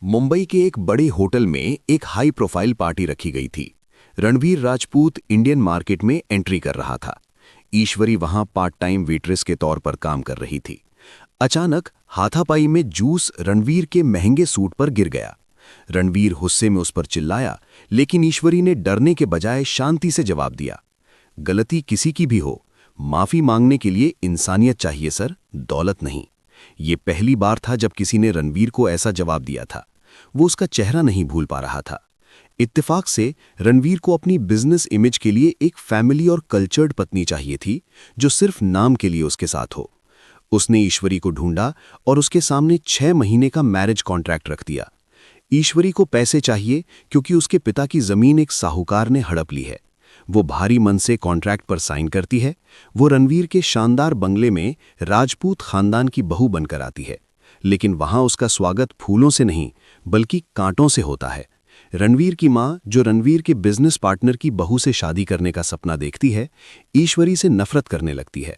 मुंबई के एक बड़े होटल में एक हाई प्रोफाइल पार्टी रखी गई थी। रणवीर राजपूत इंडियन मार्केट में एंट्री कर रहा था। ईश्वरी वहां पार्ट टाइम वेट्रेस के तौर पर काम कर रही थी। अचानक हाथापाई में जूस रणवीर के महंगे सूट पर गिर गया। रणवीर गुस्से में उस पर चिल्लाया, लेकिन ईश्वरी ने डरने के बजाय शांति से जवाब दिया, गलती किसी की भी हो, माफी मांगने के लिए इंसानियत चाहिए सर, दौलत नहीं। ये पहली बार था जब किसी ने रणवीर को ऐसा जवाब दिया था। वो उसका चेहरा नहीं भूल पा रहा था। इत्तेफाक से रणवीर को अपनी बिजनेस इमेज के लिए एक फैमिली और कल्चर्ड पत्नी चाहिए थी, जो सिर्फ नाम के लिए उसके साथ हो। उसने ईश्वरी को ढूंढा और उसके सामने 6 महीने का मैरिज कॉन्ट्रैक्ट रख दिया। ईश्वरी को पैसे चाहिए क्योंकि उसके पिता की जमीन एक साहूकार ने हड़प ली है। वो भारी मन से कॉन्ट्रैक्ट पर साइन करती है। वो रणवीर के शानदार बंगले में राजपूत खानदान की बहू बनकर आती है, लेकिन वहां उसका स्वागत फूलों से नहीं बल्कि कांटों से होता है। रणवीर की मां, जो रणवीर के बिजनेस पार्टनर की बहू से शादी करने का सपना देखती है, ईश्वरी से नफरत करने लगती है।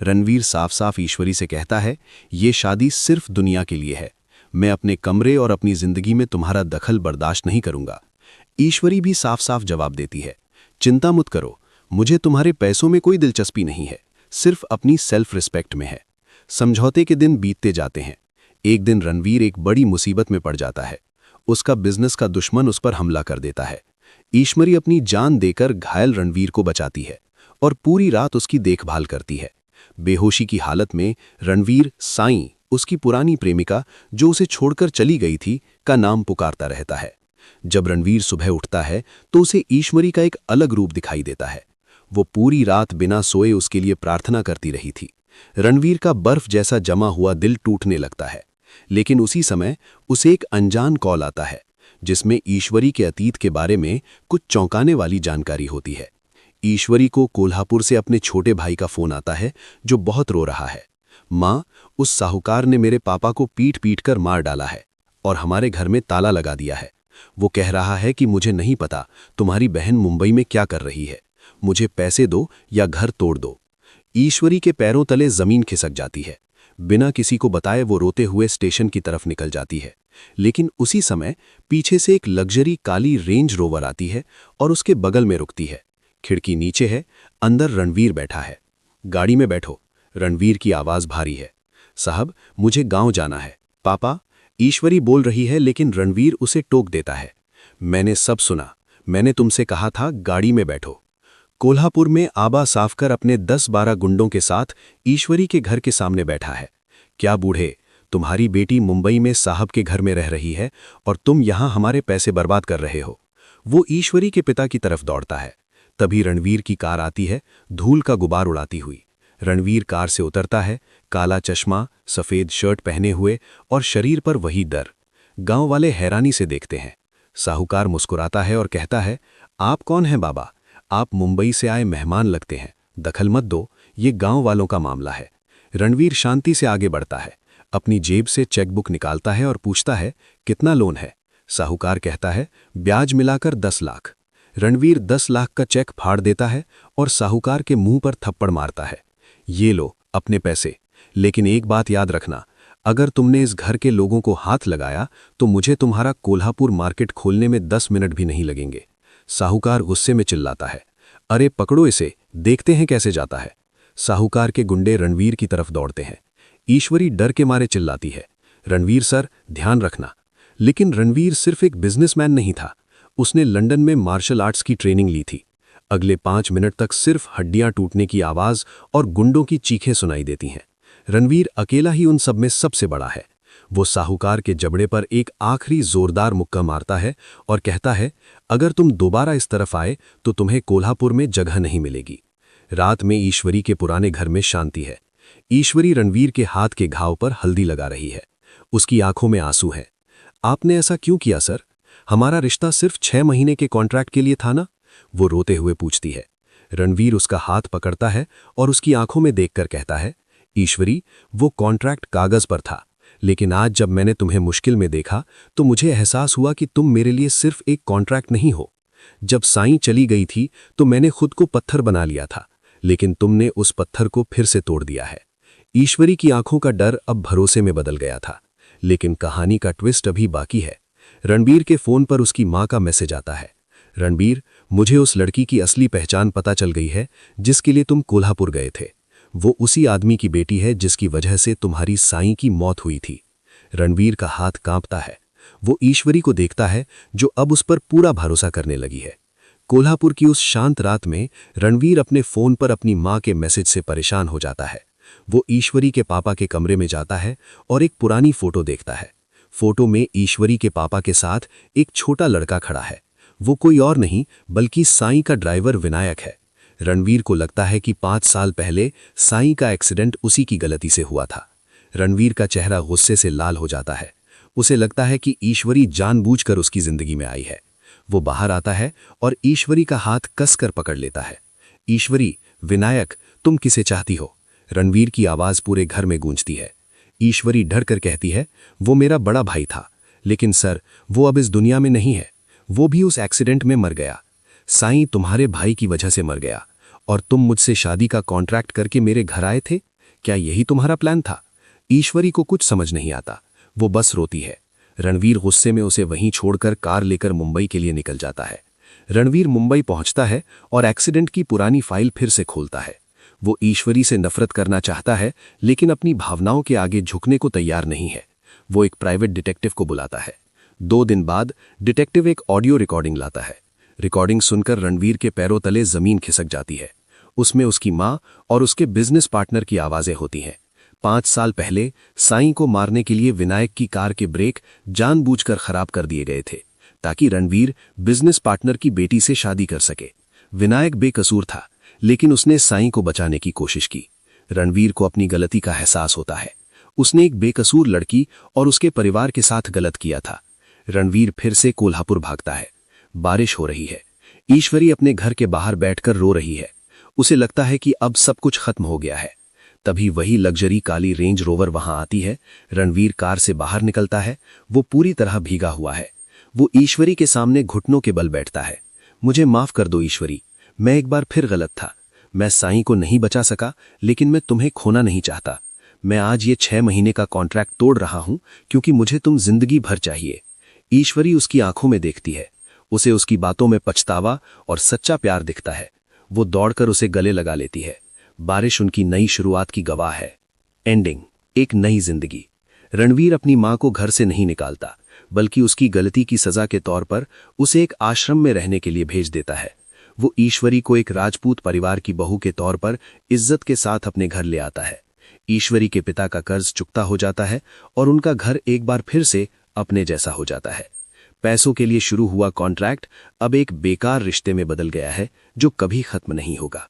रणवीर साफ साफ ईश्वरी से कहता है, ये शादी सिर्फ दुनिया के लिए है, मैं अपने कमरे और अपनी जिंदगी में तुम्हारा दखल बर्दाश्त नहीं करूंगा। ईश्वरी भी साफ साफ जवाब देती है, चिंता मत करो, मुझे तुम्हारे पैसों में कोई दिलचस्पी नहीं है, सिर्फ अपनी सेल्फ रिस्पेक्ट में है। समझौते के दिन बीतते जाते हैं। एक दिन रणवीर एक बड़ी मुसीबत में पड़ जाता है। उसका बिजनेस का दुश्मन उस पर हमला कर देता है। ईश्वरी अपनी जान देकर घायल रणवीर को बचाती है और पूरी रात उसकी देखभाल करती है। बेहोशी की हालत में रणवीर साईं, उसकी पुरानी प्रेमिका जो उसे छोड़कर चली गई थी, का नाम पुकारता रहता है। जब रणवीर सुबह उठता है तो उसे ईश्वरी का एक अलग रूप दिखाई देता है। वो पूरी रात बिना सोए उसके लिए प्रार्थना करती रही थी। रणवीर का बर्फ जैसा जमा हुआ दिल टूटने लगता है, लेकिन उसी समय उसे एक अनजान कॉल आता है, जिसमें ईश्वरी के अतीत के बारे में कुछ चौंकाने वाली जानकारी होती है। ईश्वरी को कोल्हापुर से अपने छोटे भाई का फोन आता है, जो बहुत रो रहा है। माँ, उस साहूकार ने मेरे पापा को पीट पीट कर मार डाला है और हमारे घर में ताला लगा दिया है। वो कह रहा है कि मुझे नहीं पता तुम्हारी बहन मुंबई में क्या कर रही है, मुझे पैसे दो या घर तोड़ दो। ईश्वरी के पैरों तले जमीन खिसक जाती है। बिना किसी को बताए वो रोते हुए स्टेशन की तरफ निकल जाती है, लेकिन उसी समय पीछे से एक लग्जरी काली रेंज रोवर आती है और उसके बगल में रुकती है। खिड़की नीचे है, अंदर रणवीर बैठा है। गाड़ी में बैठो, रणवीर की आवाज भारी है। साहब, मुझे गांव जाना है। पापा, ईश्वरी बोल रही है, लेकिन रणवीर उसे टोक देता है। मैंने सब सुना, मैंने तुमसे कहा था गाड़ी में बैठो। कोल्हापुर में आबा साफकर अपने 10-12 गुंडों के साथ ईश्वरी के घर के सामने बैठा है। क्या बूढ़े, तुम्हारी बेटी मुंबई में साहब के घर में रह रही है और तुम यहां हमारे पैसे बर्बाद कर रहे हो। वो ईश्वरी के पिता की तरफ दौड़ता है। तभी रणवीर की कार आती है, धूल का गुबार उड़ाती हुई। रणवीर कार से उतरता है, काला चश्मा, सफेद शर्ट पहने हुए और शरीर पर वही डर। गांव वाले हैरानी से देखते हैं। साहूकार मुस्कुराता है और कहता है, आप कौन हैं बाबा? आप मुंबई से आए मेहमान लगते हैं, दखल मत दो, ये गांव वालों का मामला है। रणवीर शांति से आगे बढ़ता है, अपनी जेब से चेकबुक निकालता है और पूछता है, कितना लोन है? साहूकार कहता है, ब्याज मिलाकर 10 लाख। रणवीर 10 लाख का चेक फाड़ देता है और साहूकार के मुंह पर थप्पड़ मारता है, ये लो अपने पैसे, लेकिन एक बात याद रखना, अगर तुमने इस घर के लोगों को हाथ लगाया तो मुझे तुम्हारा कोल्हापुर मार्केट खोलने में 10 मिनट भी नहीं लगेंगे। साहूकार गुस्से में चिल्लाता है, अरे पकड़ो इसे, देखते हैं कैसे जाता है। साहूकार के गुंडे रणवीर की तरफ दौड़ते हैं। ईश्वरी डर के मारे चिल्लाती है, रणवीर सर, ध्यान रखना। लेकिन रणवीर सिर्फ एक बिजनेसमैन नहीं था, उसने लंदन में मार्शल आर्ट्स की ट्रेनिंग ली थी। अगले 5 मिनट तक सिर्फ हड्डियां टूटने की आवाज और गुंडों की चीखें सुनाई देती हैं। रणवीर अकेला ही उन सब में सबसे बड़ा है। वो साहूकार के जबड़े पर एक आखिरी जोरदार मुक्का मारता है और कहता है, अगर तुम दोबारा इस तरफ आए तो तुम्हें कोल्हापुर में जगह नहीं मिलेगी। रात में ईश्वरी के पुराने घर में शांति है। ईश्वरी रणवीर के हाथ के घाव पर हल्दी लगा रही है। उसकी आंखों में आंसू हैं। आपने ऐसा क्यों किया सर? हमारा रिश्ता सिर्फ 6 महीने के कॉन्ट्रैक्ट के लिए था ना? वो रोते हुए पूछती है। रणवीर उसका हाथ पकड़ता है और उसकी आंखों में देखकर कहता है, ईश्वरी, वो कॉन्ट्रैक्ट कागज पर था, लेकिन आज जब मैंने तुम्हें मुश्किल में देखा तो मुझे एहसास हुआ कि तुम मेरे लिए सिर्फ एक कॉन्ट्रैक्ट नहीं हो। जब साईं चली गई थी तो मैंने खुद को पत्थर बना लिया था, लेकिन तुमने उस पत्थर को फिर से तोड़ दिया है। ईश्वरी की आंखों का डर अब भरोसे में बदल गया था, लेकिन कहानी का ट्विस्ट अभी बाकी है। रणबीर के फोन पर उसकी मां का मैसेज आता है। रणबीर, मुझे उस लड़की की असली पहचान पता चल गई है जिसके लिए तुम कोल्हापुर गए थे। वो उसी आदमी की बेटी है जिसकी वजह से तुम्हारी साईं की मौत हुई थी। रणबीर का हाथ कांपता है। वो ईश्वरी को देखता है जो अब उस पर पूरा भरोसा करने लगी है। कोल्हापुर की उस शांत रात में रणवीर अपने फोन पर अपनी मां के मैसेज से परेशान हो जाता है। वो ईश्वरी के पापा के कमरे में जाता है और एक पुरानी फोटो देखता है। फोटो में ईश्वरी के पापा के साथ एक छोटा लड़का खड़ा है। वो कोई और नहीं बल्कि साईं का ड्राइवर विनायक है। रणवीर को लगता है कि 5 साल पहले साईं का एक्सीडेंट उसी की गलती से हुआ था। रणवीर का चेहरा गुस्से से लाल हो जाता है। उसे लगता है कि ईश्वरी जानबूझकर उसकी जिंदगी में आई है। वो बाहर आता है और ईश्वरी का हाथ कसकर पकड़ लेता है। ईश्वरी, विनायक, तुम किसे चाहती हो? रणवीर की आवाज पूरे घर में गूंजती है। ईश्वरी डरकर कहती है, वो मेरा बड़ा भाई था, लेकिन सर वो अब इस दुनिया में नहीं है। वो भी उस एक्सीडेंट में मर गया। साईं तुम्हारे भाई की वजह से मर गया और तुम मुझसे शादी का कॉन्ट्रैक्ट करके मेरे घर आए थे। क्या यही तुम्हारा प्लान था? ईश्वरी को कुछ समझ नहीं आता। वो बस रोती है। रणवीर गुस्से में उसे वहीं छोड़कर कार लेकर मुंबई के लिए निकल जाता है। रणवीर मुंबई पहुंचता है और एक्सीडेंट की पुरानी फाइल फिर से खोलता है। वो ईश्वरी से नफरत करना चाहता है लेकिन अपनी भावनाओं के आगे झुकने को तैयार नहीं है। वो एक प्राइवेट डिटेक्टिव को बुलाता है। 2 दिन बाद डिटेक्टिव एक ऑडियो रिकॉर्डिंग लाता है। रिकॉर्डिंग सुनकर रणवीर के पैरों तले जमीन खिसक जाती है। उसमें उसकी मां और उसके बिजनेस पार्टनर की आवाजें होती हैं। 5 साल पहले साईं को मारने के लिए विनायक की कार के ब्रेक जानबूझकर खराब कर दिए गए थे ताकि रणवीर बिजनेस पार्टनर की बेटी से शादी कर सके। विनायक बेकसूर था लेकिन उसने साईं को बचाने की कोशिश की। रणवीर को अपनी गलती का एहसास होता है। उसने एक बेकसूर लड़की और उसके परिवार के साथ गलत किया था। रणवीर फिर से कोल्हापुर भागता है। बारिश हो रही है। ईश्वरी अपने घर के बाहर बैठकर रो रही है। उसे लगता है कि अब सब कुछ खत्म हो गया है। तभी वही लग्जरी काली रेंज रोवर वहां आती है। रणवीर कार से बाहर निकलता है। वो पूरी तरह भीगा हुआ है। वो ईश्वरी के सामने घुटनों के बल बैठता है। मुझे माफ कर दो ईश्वरी, मैं एक बार फिर गलत था। मैं साईं को नहीं बचा सका लेकिन मैं तुम्हें खोना नहीं चाहता। मैं आज ये 6 महीने का कॉन्ट्रैक्ट तोड़ रहा हूं क्योंकि मुझे तुम जिंदगी भर चाहिए। ईश्वरी उसकी आंखों में देखती है। उसे उसकी बातों में पछतावा और सच्चा प्यार दिखता है। वो दौड़कर उसे गले लगा लेती है। बारिश उनकी नई शुरुआत की गवाह है। एंडिंग, एक नई जिंदगी। रणवीर अपनी मां को घर से नहीं निकालता बल्कि उसकी गलती की सजा के तौर पर उसे एक आश्रम में रहने के लिए भेज देता है। वो ईश्वरी को एक राजपूत परिवार की बहू के तौर पर इज्जत के साथ अपने घर ले आता है। ईश्वरी के पिता का कर्ज चुकता हो जाता है और उनका घर एक बार फिर से अपने जैसा हो जाता है। पैसों के लिए शुरू हुआ कॉन्ट्रैक्ट अब एक बेकार रिश्ते में बदल गया है जो कभी खत्म नहीं होगा।